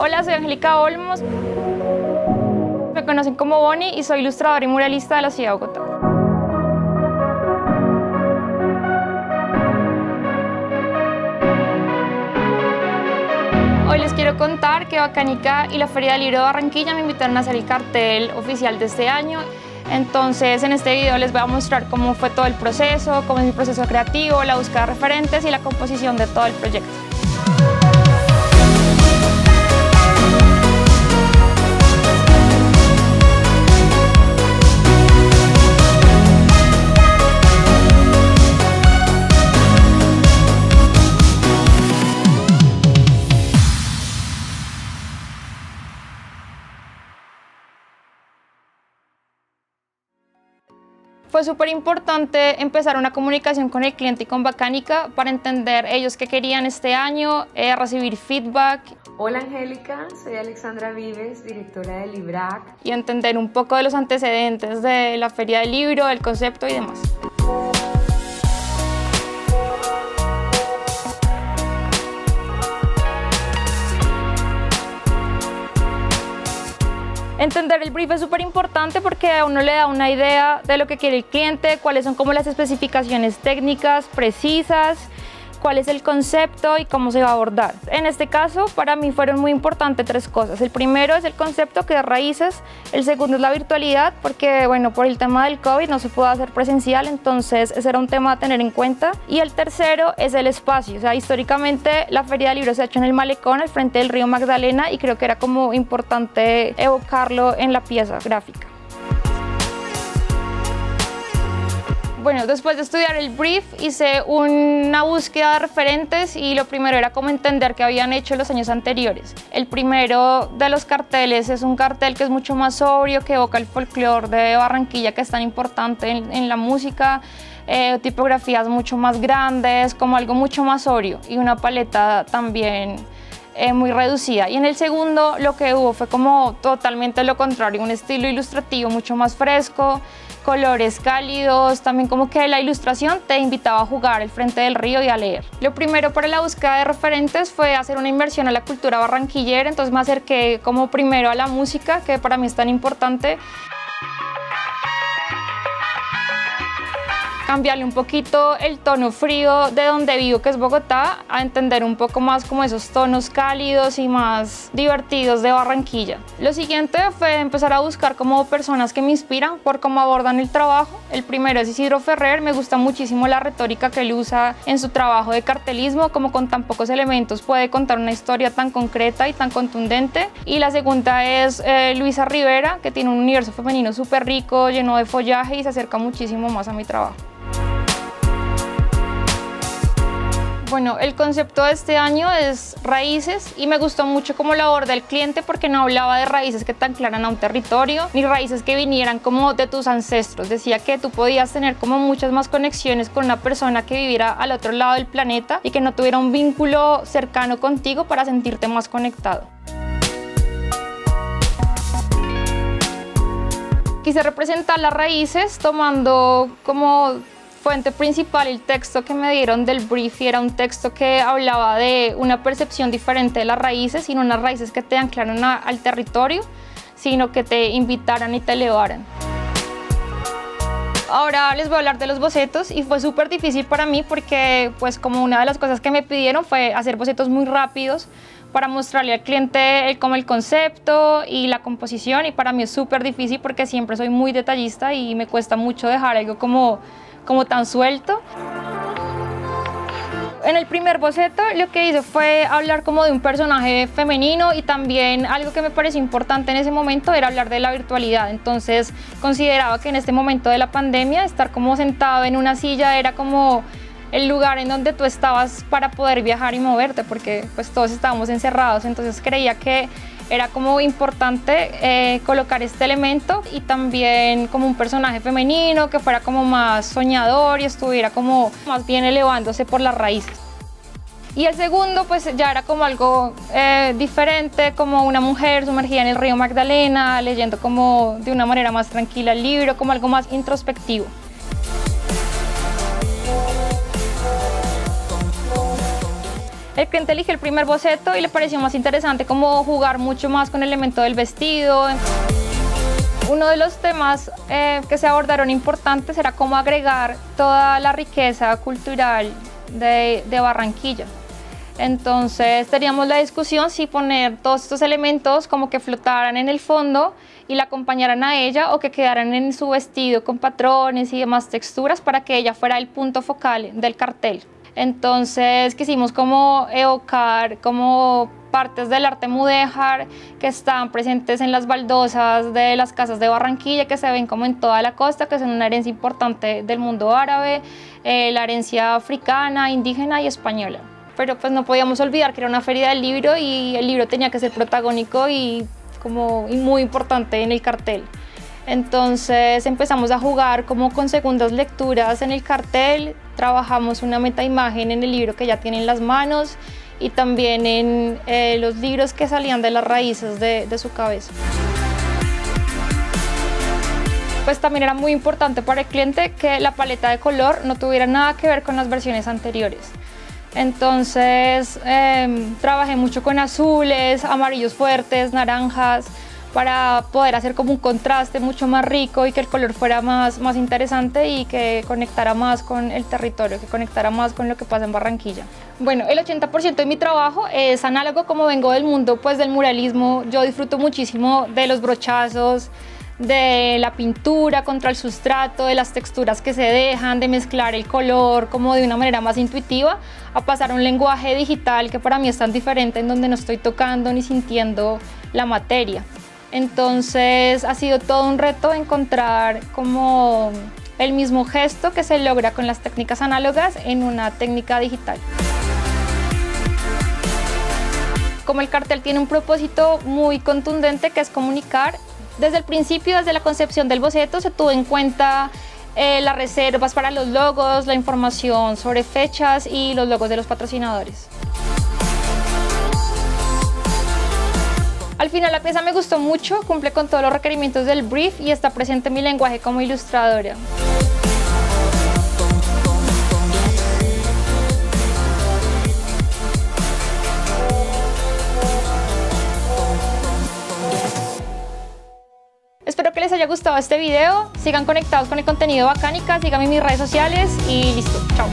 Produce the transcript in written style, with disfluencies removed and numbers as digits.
Hola, soy Angélica Olmos. Me conocen como Bonnie y soy ilustradora y muralista de la ciudad de Bogotá. Hoy les quiero contar que Bacanica y la Feria del Libro de Barranquilla me invitaron a hacer el cartel oficial de este año. Entonces, en este video les voy a mostrar cómo fue todo el proceso, cómo es mi proceso creativo, la búsqueda de referentes y la composición de todo el proyecto. Fue súper importante empezar una comunicación con el cliente y con Bacanica para entender ellos qué querían este año, recibir feedback. Hola Angélica, soy Alexandra Vives, directora de Librac. Y entender un poco de los antecedentes de la Feria del Libro, del concepto y demás. Entender el brief es súper importante porque a uno le da una idea de lo que quiere el cliente, cuáles son como las especificaciones técnicas precisas, cuál es el concepto y cómo se va a abordar. En este caso, para mí fueron muy importantes tres cosas. El primero es el concepto, que es raíces. El segundo es la virtualidad, porque bueno, por el tema del COVID no se pudo hacer presencial, entonces ese era un tema a tener en cuenta. Y el tercero es el espacio. O sea, históricamente la Feria del Libro se ha hecho en el Malecón, al frente del río Magdalena, y creo que era como importante evocarlo en la pieza gráfica. Bueno, después de estudiar el brief hice una búsqueda de referentes y lo primero era como entender qué habían hecho los años anteriores. El primero de los carteles es un cartel que es mucho más sobrio, que evoca el folclore de Barranquilla, que es tan importante en la música, tipografías mucho más grandes, como algo mucho más sobrio y una paleta también muy reducida. Y en el segundo lo que hubo fue como totalmente lo contrario, un estilo ilustrativo mucho más fresco, colores cálidos, también como que la ilustración te invitaba a jugar al frente del río y a leer. Lo primero para la búsqueda de referentes fue hacer una inversión a la cultura barranquillera, entonces me acerqué como primero a la música, que para mí es tan importante. Cambiarle un poquito el tono frío de donde vivo, que es Bogotá, a entender un poco más como esos tonos cálidos y más divertidos de Barranquilla. Lo siguiente fue empezar a buscar como personas que me inspiran por cómo abordan el trabajo. El primero es Isidro Ferrer, me gusta muchísimo la retórica que él usa en su trabajo de cartelismo, como con tan pocos elementos puede contar una historia tan concreta y tan contundente. Y la segunda es Luisa Rivera, que tiene un universo femenino súper rico, lleno de follaje y se acerca muchísimo más a mi trabajo. Bueno, el concepto de este año es raíces y me gustó mucho cómo lo aborda el cliente porque no hablaba de raíces que te anclaran a un territorio ni raíces que vinieran como de tus ancestros. Decía que tú podías tener como muchas más conexiones con una persona que viviera al otro lado del planeta y que no tuviera un vínculo cercano contigo para sentirte más conectado. Quise representar las raíces tomando como fuente principal el texto que me dieron del brief, y era un texto que hablaba de una percepción diferente de las raíces, y no unas raíces que te anclaran al territorio, sino que te invitaran y te elevaran. Ahora les voy a hablar de los bocetos y fue súper difícil para mí porque pues como una de las cosas que me pidieron fue hacer bocetos muy rápidos para mostrarle al cliente como el concepto y la composición, y para mí es súper difícil porque siempre soy muy detallista y me cuesta mucho dejar algo como tan suelto. En el primer boceto lo que hice fue hablar como de un personaje femenino, y también algo que me pareció importante en ese momento era hablar de la virtualidad. Entonces consideraba que en este momento de la pandemia estar como sentado en una silla era como el lugar en donde tú estabas para poder viajar y moverte, porque pues todos estábamos encerrados. Entonces creía que era como importante colocar este elemento, y también como un personaje femenino que fuera como más soñador y estuviera como más bien elevándose por las raíces. Y el segundo pues ya era como algo diferente, como una mujer sumergida en el río Magdalena, leyendo como de una manera más tranquila el libro, como algo más introspectivo. El cliente eligió el primer boceto y le pareció más interesante como jugar mucho más con el elemento del vestido. Uno de los temas que se abordaron importantes era cómo agregar toda la riqueza cultural de Barranquilla. Entonces teníamos la discusión si poner todos estos elementos como que flotaran en el fondo y la acompañaran a ella o que quedaran en su vestido con patrones y demás texturas para que ella fuera el punto focal del cartel. Entonces quisimos como evocar como partes del arte mudéjar que están presentes en las baldosas de las casas de Barranquilla, que se ven como en toda la costa, que son una herencia importante del mundo árabe, la herencia africana, indígena y española. Pero pues no podíamos olvidar que era una feria del libro y el libro tenía que ser protagónico y muy importante en el cartel. Entonces empezamos a jugar como con segundas lecturas en el cartel, trabajamos una metaimagen en el libro que ya tienen en las manos y también en los libros que salían de las raíces de su cabeza. Pues también era muy importante para el cliente que la paleta de color no tuviera nada que ver con las versiones anteriores. Entonces trabajé mucho con azules, amarillos fuertes, naranjas, para poder hacer como un contraste mucho más rico y que el color fuera más interesante y que conectara más con el territorio, que conectara más con lo que pasa en Barranquilla. Bueno, el 80% de mi trabajo es análogo. Como vengo del mundo pues del muralismo, yo disfruto muchísimo de los brochazos, de la pintura contra el sustrato, de las texturas que se dejan, de mezclar el color como de una manera más intuitiva, a pasar a un lenguaje digital que para mí es tan diferente, en donde no estoy tocando ni sintiendo la materia. Entonces ha sido todo un reto encontrar como el mismo gesto que se logra con las técnicas análogas en una técnica digital. Como el cartel tiene un propósito muy contundente, que es comunicar, desde el principio, desde la concepción del boceto, se tuvo en cuenta las reservas para los logos, la información sobre fechas y los logos de los patrocinadores. Al final la pieza me gustó mucho, cumple con todos los requerimientos del brief y está presente en mi lenguaje como ilustradora. Espero que les haya gustado este video, sigan conectados con el contenido de Bacánica, síganme en mis redes sociales y listo, chao.